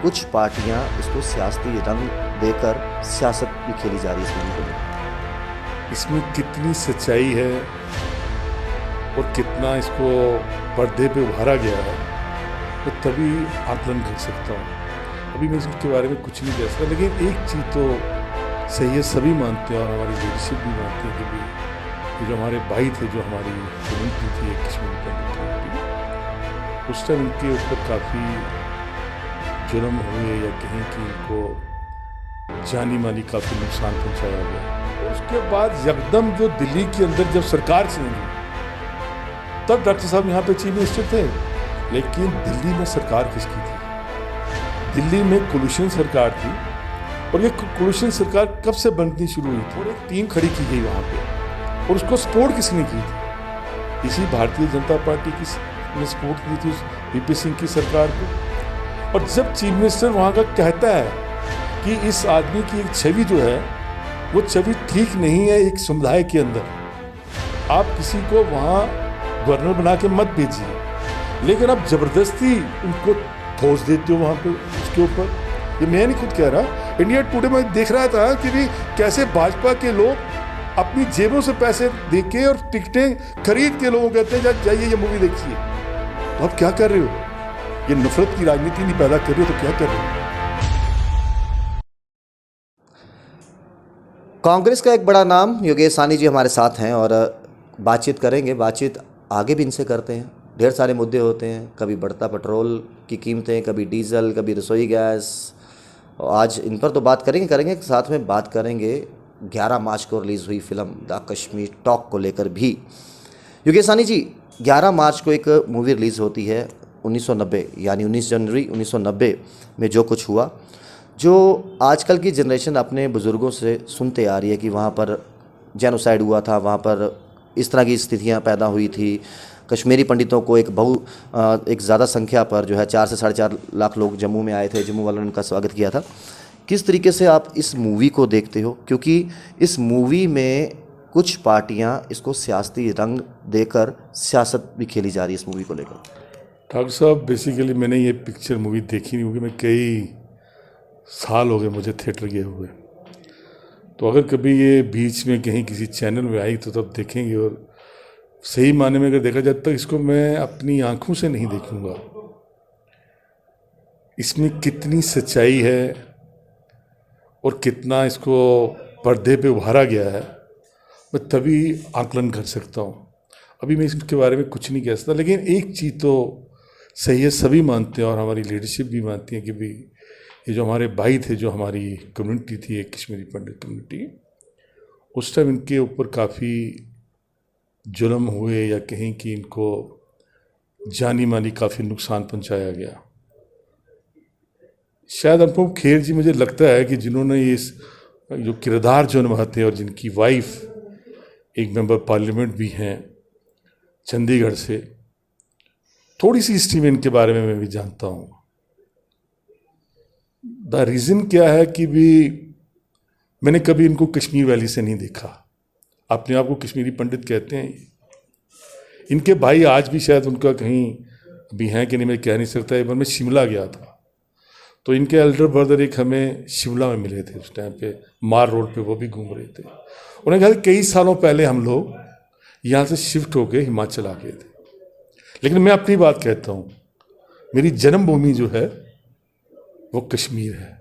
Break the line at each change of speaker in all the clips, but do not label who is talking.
कुछ पार्टियां इसको सियासी रंग देकर सियासत भी खेली जा रही है इस मूवी को लेकर।
इसमें कितनी सच्चाई है और कितना इसको पर्दे पे उभारा गया है तो तभी आकलन कर सकता हूँ। अभी मैं इसके बारे में कुछ नहीं कह सकता, लेकिन एक चीज़ तो सही है, सभी मानते हैं और हमारी लीडरशिप भी मानती है कि भी ये जो हमारे भाई थे, जो हमारी कम्युनिटी थी, एक कश्मीरी पंडित कम्युनिटी, उस टाइम उनके ऊपर काफ़ी जुर्म हुए या कहीं कि इनको जानी मानी काफ़ी नुकसान पहुँचाया गया। उसके बाद यकदम जो दिल्ली के अंदर जब सरकार चेंज हुई तब डॉक्टर साहब यहाँ पे चीफ मिनिस्टर थे, लेकिन दिल्ली में सरकार किसकी थी? दिल्ली में कोलिशन सरकार थी और ये कोलिशन सरकार कब से बननी शुरू हुई थी और एक टीम खड़ी की गई वहाँ पे और उसको सपोर्ट किसने की थी? इसी भारतीय जनता पार्टी की ने सपोर्ट की थी वीपी सिंह की सरकार को। और जब चीफ मिनिस्टर वहाँ का कहता है कि इस आदमी की एक छवि जो है वो छवि ठीक नहीं है एक समुदाय के अंदर, आप किसी को वहाँ गवर्नर बना के मत भेजिए, लेकिन आप जबरदस्ती उनको ठोस देते हो वहाँ पे उसके ऊपर। ये मैं नहीं खुद कह रहा, इंडिया टुडे में देख रहा था कि भी कैसे भाजपा के लोग अपनी जेबों से पैसे देके और टिकटें खरीद के लोगों कहते हैं जाइए ये मूवी देखिए। तो आप क्या कर रहे हो? ये नफरत की राजनीति नहीं पैदा कर रहे हो तो क्या कर रहे हो?
कांग्रेस का एक बड़ा नाम योगेश साहनी जी हमारे साथ हैं और बातचीत करेंगे। बातचीत आगे भी इनसे करते हैं। ढेर सारे मुद्दे होते हैं, कभी बढ़ता पेट्रोल की कीमतें, कभी डीजल, कभी रसोई गैस। आज इन पर तो बात करेंगे। साथ में बात करेंगे 11 मार्च को रिलीज़ हुई फिल्म द कश्मीर टॉक को लेकर भी। योगेश साहनी जी, 11 मार्च को एक मूवी रिलीज़ होती है 1990, यानी 19 जनवरी 1990 में जो कुछ हुआ, जो आजकल की जनरेशन अपने बुज़ुर्गों से सुनते आ रही है कि वहाँ पर जेनोसाइड हुआ था, वहाँ पर इस तरह की स्थितियाँ पैदा हुई थी। कश्मीरी पंडितों को एक ज़्यादा संख्या पर जो है 4 से 4.5 लाख लोग जम्मू में आए थे, जम्मू वालों ने उनका स्वागत किया था। किस तरीके से आप इस मूवी को देखते हो, क्योंकि इस मूवी में कुछ पार्टियां इसको सियासी रंग देकर सियासत भी खेली जा रही है इस मूवी को लेकर?
डॉक्टर साहब, बेसिकली मैंने ये पिक्चर मूवी देखी नहीं, क्योंकि मैं कई साल हो गए मुझे थिएटर गए हुए। तो अगर कभी ये बीच में कहीं किसी चैनल में आई तो तब देखेंगे, और सही माने में अगर देखा जाए तो इसको मैं अपनी आंखों से नहीं देखूंगा। इसमें कितनी सच्चाई है और कितना इसको पर्दे पे उभारा गया है मैं तभी आकलन कर सकता हूँ। अभी मैं इसके बारे में कुछ नहीं कह सकता, लेकिन एक चीज़ तो सही है, सभी मानते हैं और हमारी लीडरशिप भी मानती है कि भी ये जो हमारे भाई थे, जो हमारी कम्युनिटी थी, एक कश्मीरी पंडित कम्युनिटी, उस टाइम इनके ऊपर काफ़ी जुल्म हुए या कहीं कि इनको जानी मानी काफ़ी नुकसान पहुंचाया गया। शायद अनुपम खेर जी, मुझे लगता है कि जिन्होंने ये जो किरदार जो निभाते हैं और जिनकी वाइफ एक मेंबर पार्लियामेंट भी हैं चंडीगढ़ से, थोड़ी सी हिस्ट्री में इनके बारे में मैं भी जानता हूँ। द रीज़न क्या है कि भी मैंने कभी इनको कश्मीर वैली से नहीं देखा। अपने आप को कश्मीरी पंडित कहते हैं। इनके भाई आज भी शायद उनका कहीं भी हैं कि नहीं मैं कह नहीं सकता। एक बार मैं शिमला गया था तो इनके एल्डर ब्रदर एक हमें शिमला में मिले थे, उस टाइम पे मार रोड पे वो भी घूम रहे थे। उन्होंने कहा कई सालों पहले हम लोग यहाँ से शिफ्ट होके हिमाचल आ गए थे। लेकिन मैं अपनी बात कहता हूँ, मेरी जन्मभूमि जो है वो कश्मीर है।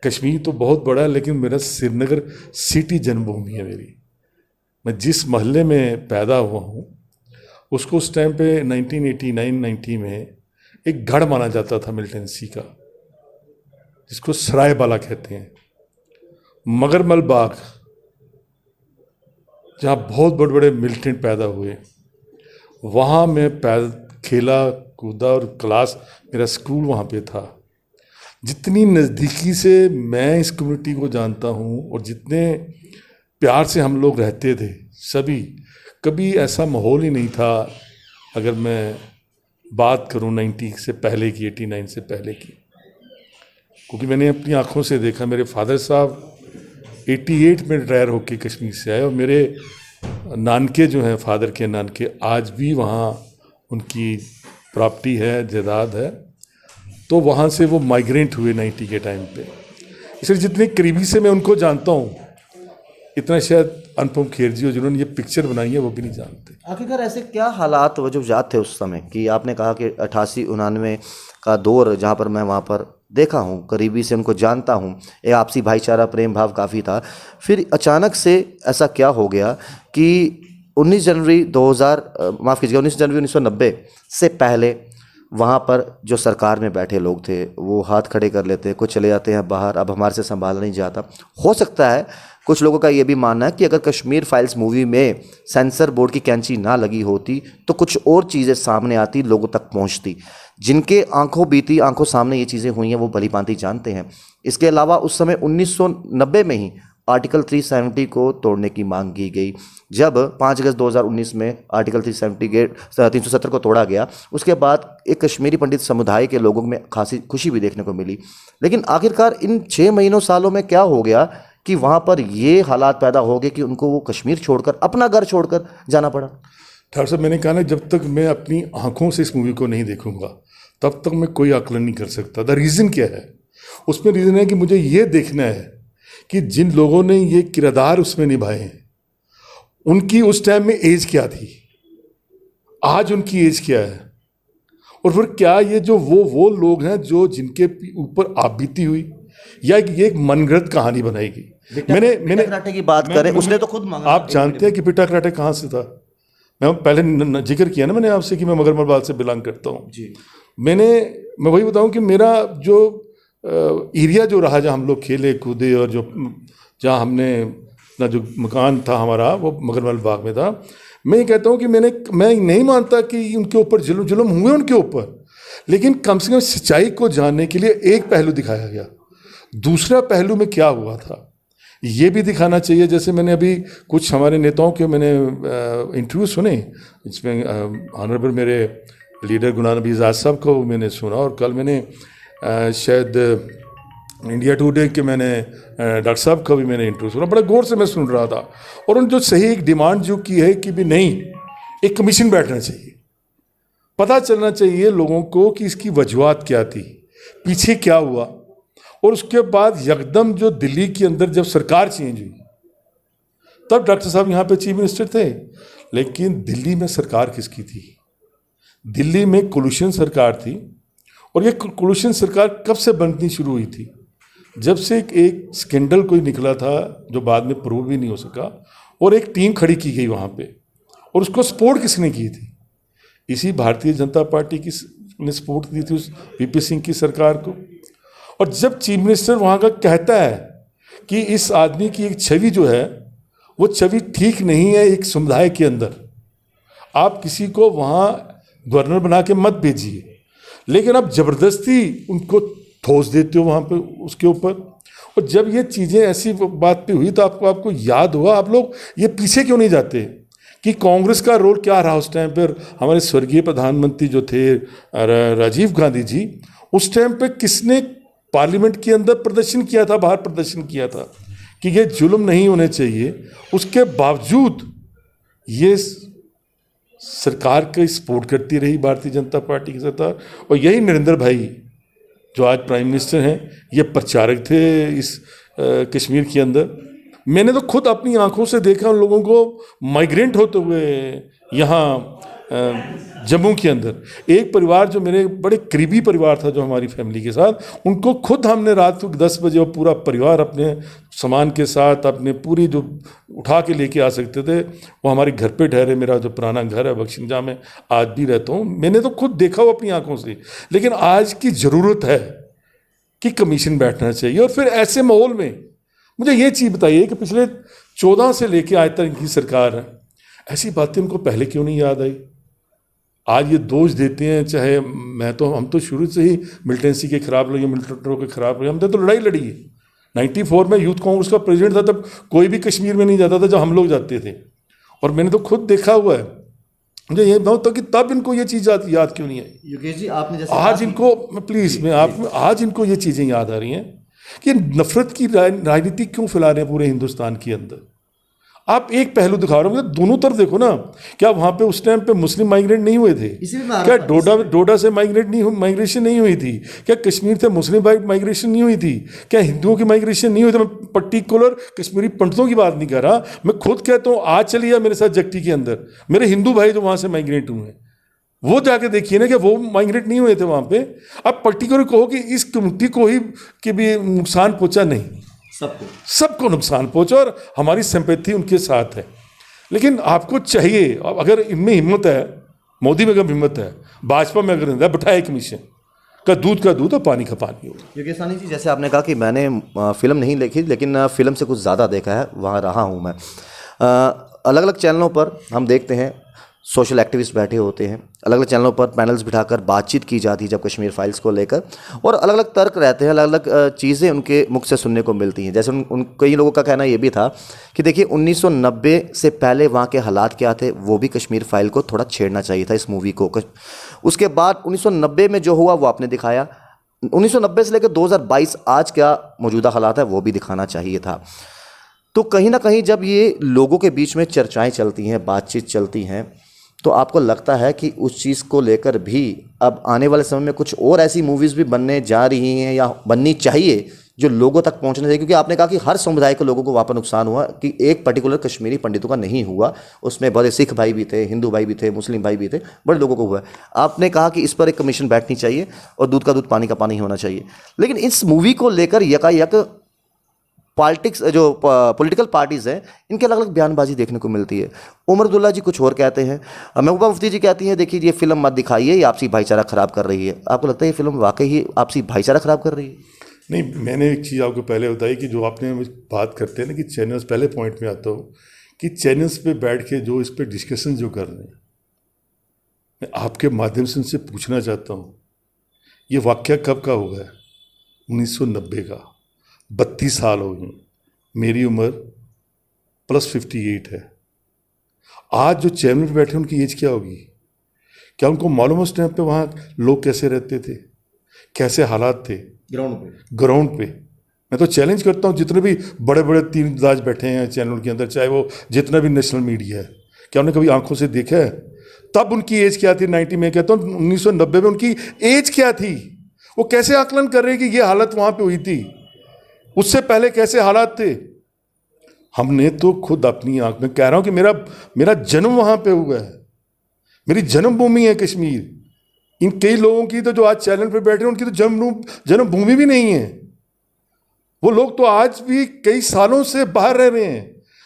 कश्मीर तो बहुत बड़ा है, लेकिन मेरा श्रीनगर सिटी जन्मभूमि है मेरी। मैं जिस मोहल्ले में पैदा हुआ हूँ उसको उस टाइम पे 1989-90 में एक गढ़ माना जाता था मिलिटेंसी का, जिसको सरायबाला कहते हैं। मगरमल बाग, जहाँ बहुत बड़े बड़े मिलिटेंट पैदा हुए, वहाँ मैं खेला कूदा और क्लास, मेरा स्कूल वहाँ पे था। जितनी नज़दीकी से मैं इस कम्युनिटी को जानता हूँ और जितने प्यार से हम लोग रहते थे सभी, कभी ऐसा माहौल ही नहीं था। अगर मैं बात करूँ 90 से पहले की, 89 से पहले की, क्योंकि मैंने अपनी आंखों से देखा। मेरे फादर साहब 88 में रिटायर होके कश्मीर से आए और मेरे नानके जो हैं, फादर के नानके, आज भी वहाँ उनकी प्रॉपर्टी है, जायदाद है। तो वहाँ से वो माइग्रेंट हुए 90 के टाइम पे। इसलिए जितने करीबी से मैं उनको जानता हूँ, इतना शायद अनुपम खेर जी, जिन्होंने ये पिक्चर बनाई है, वो भी नहीं जानते।
आखिरकार ऐसे क्या हालात वजूजात थे उस समय कि आपने कहा कि 88-89 का दौर, जहाँ पर मैं वहाँ पर देखा हूँ, करीबी से उनको जानता हूँ, एक आपसी भाईचारा प्रेम भाव काफ़ी था। फिर अचानक से ऐसा क्या हो गया कि 19 जनवरी 1990 से पहले वहाँ पर जो सरकार में बैठे लोग थे वो हाथ खड़े कर लेते, कुछ चले जाते हैं बाहर, अब हमारे से संभाला नहीं जाता। हो सकता है कुछ लोगों का ये भी मानना है कि अगर कश्मीर फाइल्स मूवी में सेंसर बोर्ड की कैंची ना लगी होती तो कुछ और चीज़ें सामने आती, लोगों तक पहुँचती। जिनके आंखों बीती, आंखों सामने ये चीज़ें हुई हैं, वो भली भांति जानते हैं। इसके अलावा उस समय 1990 में ही आर्टिकल 370 को तोड़ने की मांग की गई। जब 5 अगस्त 2019 में आर्टिकल 370 को तोड़ा गया, उसके बाद एक कश्मीरी पंडित समुदाय के लोगों में खासी खुशी भी देखने को मिली। लेकिन आखिरकार इन 6 महीनों सालों में क्या हो गया कि वहाँ पर ये हालात पैदा हो गए कि उनको वो कश्मीर छोड़कर, अपना घर छोड़कर जाना पड़ा?
ठाकुर साहब, मैंने कहा ना, जब तक मैं अपनी आंखों से इस मूवी को नहीं देखूंगा तब तक मैं कोई आकलन नहीं कर सकता। द रीज़न क्या है? उसमें रीज़न है कि मुझे ये देखना है कि जिन लोगों ने ये किरदार उसमें निभाए हैं, उनकी उस टाइम में एज क्या थी, आज उनकी एज क्या है, और फिर क्या ये जो वो लोग हैं जो जिनके ऊपर आप बीती हुई, या ये एक मनगढ़ंत कहानी बनाएगी। मैंने
कराटे की बात करें, उसने तो खुद मांगा।
आप जानते हैं कि पिटा कराटे कहाँ से था? मैं पहले जिक्र किया ना मैंने आपसे कि मैं मगरमल से बिलोंग करता हूँ जी। मैं वही बताऊँ कि मेरा जो एरिया जो रहा, जहाँ हम लोग खेले कूदे, और जो जहाँ हमने ना जो मकान था हमारा वो मगरमल बाग में था। मैं ये कहता हूँ कि मैं नहीं मानता कि उनके ऊपर जुल्म हुए उनके ऊपर, लेकिन कम से कम सच्चाई को जानने के लिए एक पहलू दिखाया गया। दूसरा पहलू में क्या हुआ था ये भी दिखाना चाहिए। जैसे मैंने अभी कुछ हमारे नेताओं के मैंने इंटरव्यू सुने, इसमें ऑनरेबल मेरे लीडर गुलाम नबी आज़ाद साहब को मैंने सुना, और कल मैंने शायद इंडिया टुडे के मैंने डॉक्टर साहब का भी मैंने इंटरव्यू सुना। बड़ा गौर से मैं सुन रहा था, और उन जो सही एक डिमांड जो की है कि भी नहीं, एक कमीशन बैठना चाहिए, पता चलना चाहिए लोगों को कि इसकी वजूहात क्या थी, पीछे क्या हुआ। और उसके बाद यकदम जो दिल्ली के अंदर जब सरकार चेंज हुई, तब डॉक्टर साहब यहाँ पे चीफ मिनिस्टर थे, लेकिन दिल्ली में सरकार किसकी थी? दिल्ली में कोलिशन सरकार थी। और ये कोलिशन सरकार कब से बननी शुरू हुई थी? जब से एक स्कैंडल कोई निकला था जो बाद में प्रूव भी नहीं हो सका, और एक टीम खड़ी की गई वहाँ पे, और उसको सपोर्ट किसने की थी? इसी भारतीय जनता पार्टी की ने सपोर्ट दी थी उस वीपी सिंह की सरकार को। और जब चीफ मिनिस्टर वहाँ का कहता है कि इस आदमी की एक छवि जो है वो छवि ठीक नहीं है एक समुदाय के अंदर, आप किसी को वहाँ गवर्नर बना के मत भेजिए, लेकिन आप ज़बरदस्ती उनको ठोस देते हो वहाँ पे उसके ऊपर। और जब ये चीज़ें ऐसी बात पे हुई तो आपको याद होगा, आप लोग ये पीछे क्यों नहीं जाते कि कांग्रेस का रोल क्या रहा उस टाइम पर? हमारे स्वर्गीय प्रधानमंत्री जो थे राजीव गांधी जी, उस टाइम पे किसने पार्लियामेंट के अंदर प्रदर्शन किया था, बाहर प्रदर्शन किया था कि ये जुल्म नहीं होने चाहिए। उसके बावजूद ये सरकार का सपोर्ट करती रही भारतीय जनता पार्टी की सरकार। और यही नरेंद्र भाई जो आज प्राइम मिनिस्टर हैं, ये प्रचारक थे इस कश्मीर के अंदर। मैंने तो खुद अपनी आंखों से देखा उन लोगों को माइग्रेंट होते हुए यहाँ जम्मू के अंदर। एक परिवार जो मेरे बड़े करीबी परिवार था जो हमारी फैमिली के साथ, उनको खुद हमने रात को 10 बजे और पूरा परिवार अपने सामान के साथ अपने पूरी जो उठा के लेके आ सकते थे वो हमारे घर पे ठहरे। मेरा जो पुराना घर है बख्शिम जहाँ मैं आज भी रहता हूँ, मैंने तो खुद देखा वो अपनी आंखों से। लेकिन आज की ज़रूरत है कि कमीशन बैठना चाहिए। और फिर ऐसे माहौल में मुझे ये चीज़ बताइए कि पिछले 14 से लेके आज तक इनकी सरकार है, ऐसी बातें उनको पहले क्यों नहीं याद आई? आज ये दोष देते हैं, चाहे हम तो शुरू से ही मिलिटेंसी के खिलाफ लगे, मिलिटेंटों के खिलाफ लगे। हमने तो लड़ाई लड़ी है। 94 में यूथ कांग्रेस का प्रेसिडेंट था, तब कोई भी कश्मीर में नहीं जाता था जब हम लोग जाते थे। और मैंने तो खुद देखा हुआ है। मुझे ये बताओ कि तब इनको ये चीज़ याद क्यों नहीं आई?
योगेश जी, आपने जैसे
आज इनको प्लीज़ आज इनको ये चीज़ें याद आ रही हैं कि नफरत की राजनीति क्यों फैला रहे हैं पूरे हिंदुस्तान के अंदर। आप एक पहलू दिखा रहे हो, दोनों तरफ देखो ना। क्या वहाँ पे उस टाइम पे मुस्लिम माइग्रेंट नहीं हुए थे? क्या डोडा से माइग्रेशन नहीं हुई थी? क्या कश्मीर से मुस्लिम माइग्रेशन नहीं हुई थी? क्या हिंदुओं की माइग्रेशन नहीं हुई थी? मैं पर्टिकुलर कश्मीरी पंडितों की बात नहीं कर रहा, मैं खुद कहता हूँ आज चलिए मेरे साथ जट्टी के अंदर, मेरे हिंदू भाई जो वहाँ से माइग्रेट हुए हैं वो जाके देखिए ना कि वो माइग्रेट नहीं हुए थे वहाँ पे। अब पर्टिकुलर कहो कि इस कम्युनिटी को ही कि भी नुकसान पहुँचा, नहीं, सबको नुकसान पहुँचा और हमारी सिंपैथी उनके साथ है। लेकिन आपको चाहिए, अगर इनमें हिम्मत है, मोदी में अगर हिम्मत है, भाजपा में अगर है, बैठाए कमीशन का दूध और पानी का पानी हो।
योगेश साहनी जी, जैसे आपने कहा कि मैंने फिल्म नहीं देखी लेकिन फिल्म से कुछ ज़्यादा देखा है, वहाँ रहा हूँ मैं। अलग अलग चैनलों पर हम देखते हैं सोशल एक्टिविस्ट बैठे होते हैं, अलग अलग चैनलों पर पैनल्स बिठाकर बातचीत की जाती है जब कश्मीर फाइल्स को लेकर, और अलग अलग तर्क रहते हैं, अलग अलग चीज़ें उनके मुख से सुनने को मिलती हैं। जैसे कई लोगों का कहना ये भी था कि देखिए 1990 से पहले वहाँ के हालात क्या थे, वो भी कश्मीर फाइल को थोड़ा छेड़ना चाहिए था इस मूवी को। उसके बाद 1990 में जो हुआ वो आपने दिखाया, 1990 से लेकर 2022 आज क्या मौजूदा हालात है वो भी दिखाना चाहिए था। तो कहीं ना कहीं जब ये लोगों के बीच में चर्चाएँ चलती हैं, बातचीत चलती हैं, तो आपको लगता है कि उस चीज़ को लेकर भी अब आने वाले समय में कुछ और ऐसी मूवीज़ भी बनने जा रही हैं या बननी चाहिए जो लोगों तक पहुंचने चाहिए? क्योंकि आपने कहा कि हर समुदाय के लोगों को वहाँ पर नुकसान हुआ, कि एक पर्टिकुलर कश्मीरी पंडितों का नहीं हुआ, उसमें बड़े सिख भाई भी थे, हिंदू भाई भी थे, मुस्लिम भाई भी थे, बड़े लोगों को हुआ। आपने कहा कि इस पर एक कमीशन बैठनी चाहिए और दूध का दूध पानी का पानी होना चाहिए। लेकिन इस मूवी को लेकर यकायक पॉलिटिक्स, जो पॉलिटिकल पार्टीज़ हैं, इनके अलग अलग बयानबाजी देखने को मिलती है। उमर अब्दुल्ला जी कुछ और कहते हैं, महबूबा मुफ्ती जी कहती हैं देखिए ये फिल्म मत दिखाइए, ये आपसी भाईचारा ख़राब कर रही है। आपको लगता है ये फिल्म वाकई ही आपसी भाईचारा ख़राब कर रही है?
नहीं, मैंने एक चीज़ आपको पहले बताई कि जो आपने बात करते हैं ना कि चैनल्स, पहले पॉइंट में आता हूँ कि चैनल्स पे बैठ के जो इस पर डिस्कशन जो कर रहे हैं, मैं आपके माध्यम से उनसे पूछना चाहता हूँ ये वाक़या कब का हुआ है? 1990 का। 32 साल हो गए, मेरी उम्र +58 है। आज जो चैनल पर बैठे उनकी एज क्या होगी? क्या उनको मालूम है उस टाइम पे वहाँ लोग कैसे रहते थे, कैसे हालात थे ग्राउंड पे? मैं तो चैलेंज करता हूँ जितने भी बड़े बड़े तीरंदाज बैठे हैं चैनल के अंदर, चाहे वो जितना भी नेशनल मीडिया है, क्या उन्हें कभी आंखों से देखा है तब उनकी एज क्या थी? 90 में कहता हूँ 1990 में उनकी एज क्या थी? वो कैसे आकलन कर रहे हैं कि ये हालत वहाँ पे हुई थी? उससे पहले कैसे हालात थे? हमने तो खुद अपनी आंख में, कह रहा हूँ कि मेरा जन्म वहाँ पे हुआ है, मेरी जन्मभूमि है कश्मीर। इन कई लोगों की तो जो आज चैनल पे बैठे हैं उनकी तो जन्मभूमि भी नहीं है। वो लोग तो आज भी कई सालों से बाहर रह रहे हैं।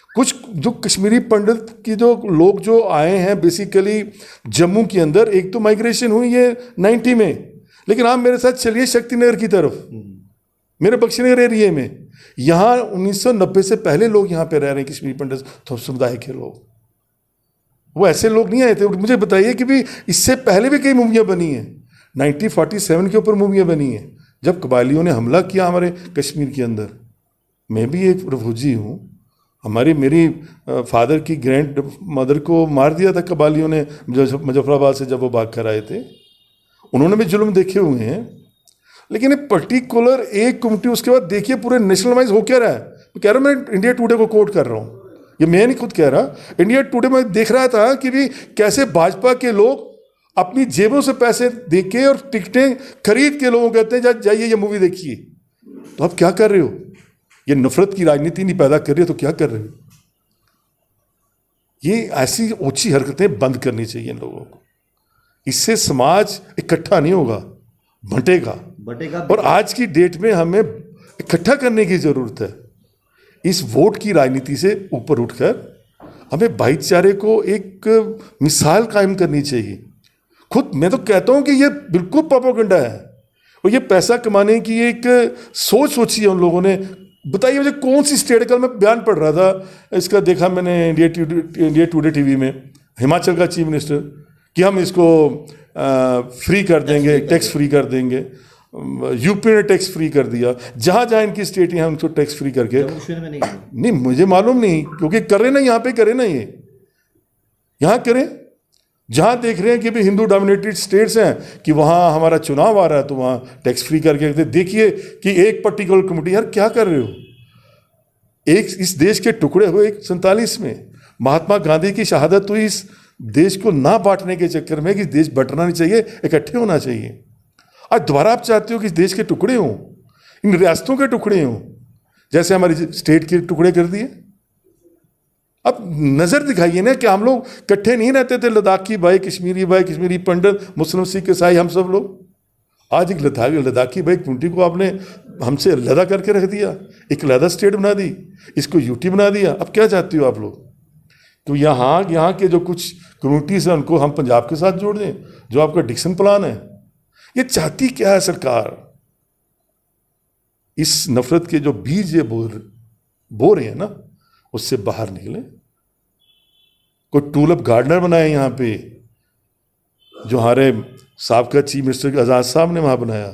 कुछ जो कश्मीरी पंडित की जो लोग जो आए हैं बेसिकली जम्मू के अंदर, एक तो माइग्रेशन हुई है 90 में, लेकिन आप मेरे साथ चलिए शक्तिनगर की तरफ, मेरे बख्शीनगर एरिए में, यहाँ 1990 से पहले लोग यहाँ पे रह रहे हैं, कश्मीरी पंडित तो समुदाय के लोग। वो ऐसे लोग नहीं आए थे। मुझे बताइए कि भी इससे पहले भी कई मूवियाँ बनी हैं, 1947 के ऊपर मूवियाँ बनी हैं, जब कबायलियों ने हमला किया हमारे कश्मीर के अंदर। मैं भी एक रिफ्यूजी हूँ, मेरी फादर की ग्रैंड मदर को मार दिया था कबायलियों ने मुजफ्फराबाद से जब वो भाग कर आए थे। उन्होंने भी जुल्म देखे हुए हैं, लेकिन एक पर्टिकुलर एक कम्युनिटी, उसके बाद देखिए पूरे नेशनलाइज हो क्या रहा है। मैं कह रहा हूँ, मैं इंडिया टुडे को कोट कर रहा हूँ, ये मैं नहीं खुद कह रहा, इंडिया टुडे में देख रहा था कि भी कैसे भाजपा के लोग अपनी जेबों से पैसे दे के और टिकटें खरीद के लोगों को कहते हैं जाइए ये मूवी देखिए। तो आप क्या कर रहे हो? ये नफरत की राजनीति नहीं पैदा कर रही हो तो क्या कर रहे हो? ये ऐसी ओछी हरकतें बंद करनी चाहिए इन लोगों को। इससे समाज इकट्ठा नहीं होगा, बंटेगा। और आज की डेट में हमें इकट्ठा करने की ज़रूरत है। इस वोट की राजनीति से ऊपर उठकर हमें भाईचारे को एक मिसाल कायम करनी चाहिए। खुद मैं तो कहता हूँ कि ये बिल्कुल प्रोपेगेंडा है और ये पैसा कमाने की एक सोच सोची है उन लोगों ने। बताइए मुझे कौन सी स्टेट का, मैं बयान पढ़ रहा था इसका, देखा मैंने इंडिया टुडे टीवी में, हिमाचल का चीफ मिनिस्टर कि हम इसको फ्री कर देंगे, टैक्स फ्री कर देंगे। यूपी ने टैक्स फ्री कर दिया, जहाँ जहाँ इनकी स्टेट हैं उनको टैक्स फ्री करके। नहीं मुझे मालूम नहीं, क्योंकि करें ना, यहाँ पे करें ना, ये यहाँ करें जहाँ देख रहे हैं कि भी हिंदू डोमिनेटेड स्टेट्स हैं कि वहाँ हमारा चुनाव आ रहा है तो वहाँ टैक्स फ्री करके देखिए कि एक पर्टिकुलर कम्युनिटी, यार क्या कर रहे हो? एक इस देश के टुकड़े हुए 47 में महात्मा गांधी की शहादत हुई इस देश को ना बांटने के चक्कर में कि देश बंटना नहीं चाहिए, इकट्ठे होना चाहिए। आज दोबारा आप चाहते हो कि इस देश के टुकड़े हों, इन रियासतों के टुकड़े हों, जैसे हमारी स्टेट के टुकड़े कर दिए। अब नजर दिखाइए ना कि हम लोग इकट्ठे नहीं रहते थे, लद्दाखी भाई, कश्मीरी पंडित, मुस्लिम, सिख, ईसाई, हम सब लोग। आज एक लद्दाखी भाई कम्युनिटी को आपने हमसे अलग करके रख दिया, एक अलग स्टेट बना दी, इसको यूटी बना दिया। अब क्या चाहते हो आप लोग? तो यहाँ के जो कुछ कम्युनिटीज हैं उनको हम पंजाब के साथ जोड़ दें, जो आपका डिक्सन प्लान है। ये चाहती क्या है सरकार? इस नफरत के जो बीज ये बो रहे हैं ना, उससे बाहर निकले। कोई टूलिप गार्डनर बनाए यहाँ पे, जो हमारे साबका चीफ मिनिस्टर आज़ाद साहब ने वहाँ बनाया,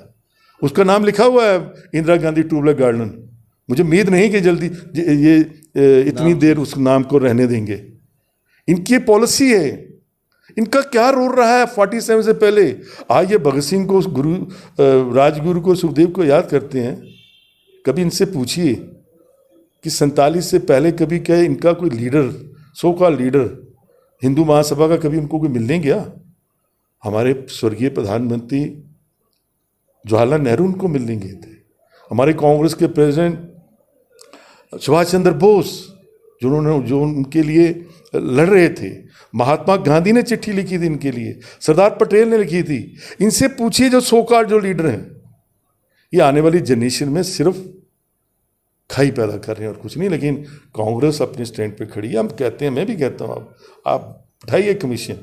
उसका नाम लिखा हुआ है इंदिरा गांधी टूलिप गार्डन। मुझे उम्मीद नहीं कि जल्दी ये इतनी देर उस नाम को रहने देंगे। इनकी पॉलिसी है, इनका क्या रोल रहा है 47 से पहले। आज ये भगत सिंह को, राजगुरु को, सुखदेव को याद करते हैं। कभी इनसे पूछिए कि 47 से पहले कभी क्या इनका कोई leader, so called leader Hindu Mahasabha का, कभी उनको कोई मिलने गया? हमारे स्वर्गीय प्रधानमंत्री जवाहरलाल नेहरू उनको मिलने गए थे। हमारे कांग्रेस के प्रेसिडेंट सुभाष चंद्र बोस, जो उनके लिए लड़ रहे थे, महात्मा गांधी ने चिट्ठी लिखी थी इनके लिए, सरदार पटेल ने लिखी थी। इनसे पूछिए जो सो कॉल्ड जो लीडर हैं, ये आने वाली जनरेशन में सिर्फ खाई पैदा कर रहे हैं और कुछ नहीं। लेकिन कांग्रेस अपने स्टैंड पे खड़ी है। हम कहते हैं, मैं भी कहता हूँ, आप उठाइए कमीशन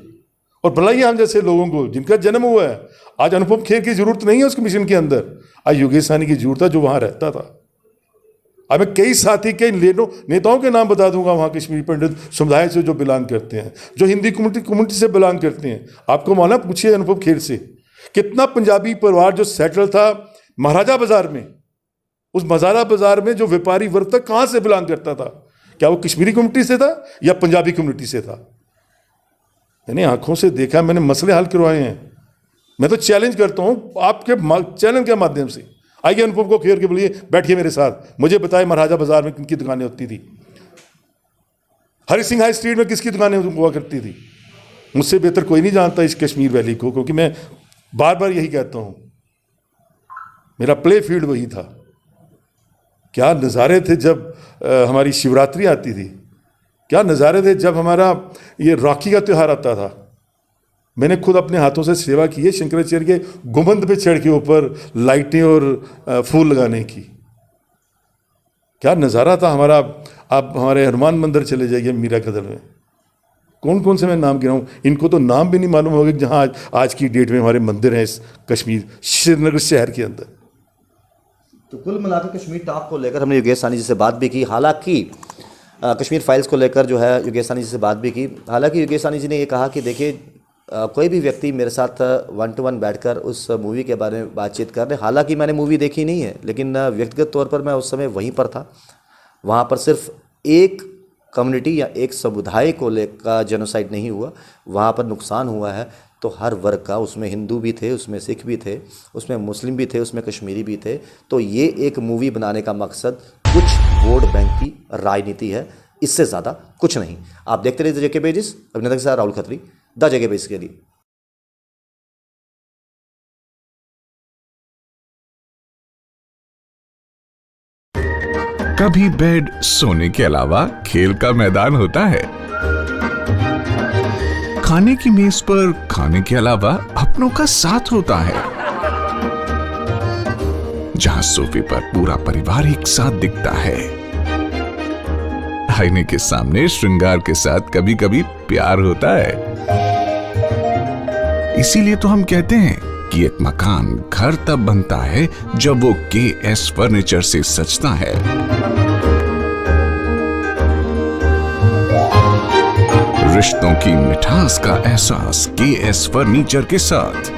और बुलाइए हम जैसे लोगों को जिनका जन्म हुआ है। आज अनुपम खेर की जरूरत नहीं है उस कमीशन के अंदर, आज योगेश साहनी की जरूरत है जो वहाँ रहता था। अब मैं कई साथी, कई नेताओं के नाम बता दूंगा वहाँ कश्मीरी पंडित समुदाय से जो बिलोंग करते हैं, जो हिंदी कम्युनिटी से बिलोंग करते हैं। आपको मालूम, पूछिए अनुपम खेर से, कितना पंजाबी परिवार जो सेटल था महाराजा बाजार में, उस महाराजा बाजार में जो व्यापारी वर्ग था कहाँ से बिलोंग करता था? क्या वो कश्मीरी कम्युनिटी से था या पंजाबी कम्युनिटी से था? मैंने आंखों से देखा, मैंने मसले हल करवाए हैं। मैं तो चैलेंज करता हूँ आपके चैनल के माध्यम से, आइए अनुपम को खेर के बोलिए, बैठिए मेरे साथ, मुझे बताए महाराजा बाजार में किनकी दुकानें होती थी, हरि सिंह हाई स्ट्रीट में किसकी दुकानें हुआ करती थी। मुझसे बेहतर कोई नहीं जानता इस कश्मीर वैली को, क्योंकि मैं बार बार यही कहता हूँ, मेरा प्ले फील्ड वही था। क्या नज़ारे थे जब हमारी शिवरात्रि आती थी, क्या नज़ारे थे जब हमारा ये राखी का त्यौहार आता था। मैंने खुद अपने हाथों से सेवा की है शंकराचार्य के गुंबद पे चढ़ के ऊपर लाइटें और फूल लगाने की। क्या नज़ारा था हमारा। आप हमारे हनुमान मंदिर चले जाइए मीरा कदल में, कौन कौन से मैं नाम गिनाऊं, इनको तो नाम भी नहीं मालूम होगा जहाँ आज की डेट में हमारे मंदिर हैं इस कश्मीर श्रीनगर शहर के अंदर।
तो कुल मिलाकर कश्मीर टॉक को लेकर हमने योगेश साहनी जी से बात भी की। हालांकि कश्मीर फाइल्स को लेकर जो है योगेश साहनी जी से बात भी की। हालांकि योगेश साहनी जी ने ये कहा कि देखिए कोई भी व्यक्ति मेरे साथ 1-to-1 बैठकर उस मूवी के बारे में बातचीत कर रहे। हालांकि मैंने मूवी देखी नहीं है, लेकिन व्यक्तिगत तौर पर मैं उस समय वहीं पर था। वहाँ पर सिर्फ एक कम्युनिटी या एक समुदाय को लेकर जेनोसाइड नहीं हुआ, वहाँ पर नुकसान हुआ है तो हर वर्ग का। उसमें हिंदू भी थे, उसमें सिख भी थे, उसमें मुस्लिम भी थे, उसमें कश्मीरी भी थे। तो ये एक मूवी बनाने का मकसद कुछ वोट बैंक की राजनीति है, इससे ज़्यादा कुछ नहीं। आप देखते रहिए जेके पेजेस, अभिनेता के साथ Rahul Khatri, the JK pages के लिए।
कभी बेड सोने के अलावा खेल का मैदान होता है, खाने की मेज पर खाने के अलावा अपनों का साथ होता है, जहां सोफे पर पूरा परिवार एक साथ दिखता है, आईने के सामने श्रृंगार के साथ कभी कभी प्यार होता है। इसीलिए तो हम कहते हैं कि एक मकान घर तब बनता है जब वो KS फर्नीचर से सजता है। रिश्तों की मिठास का एहसास KS फर्नीचर के साथ।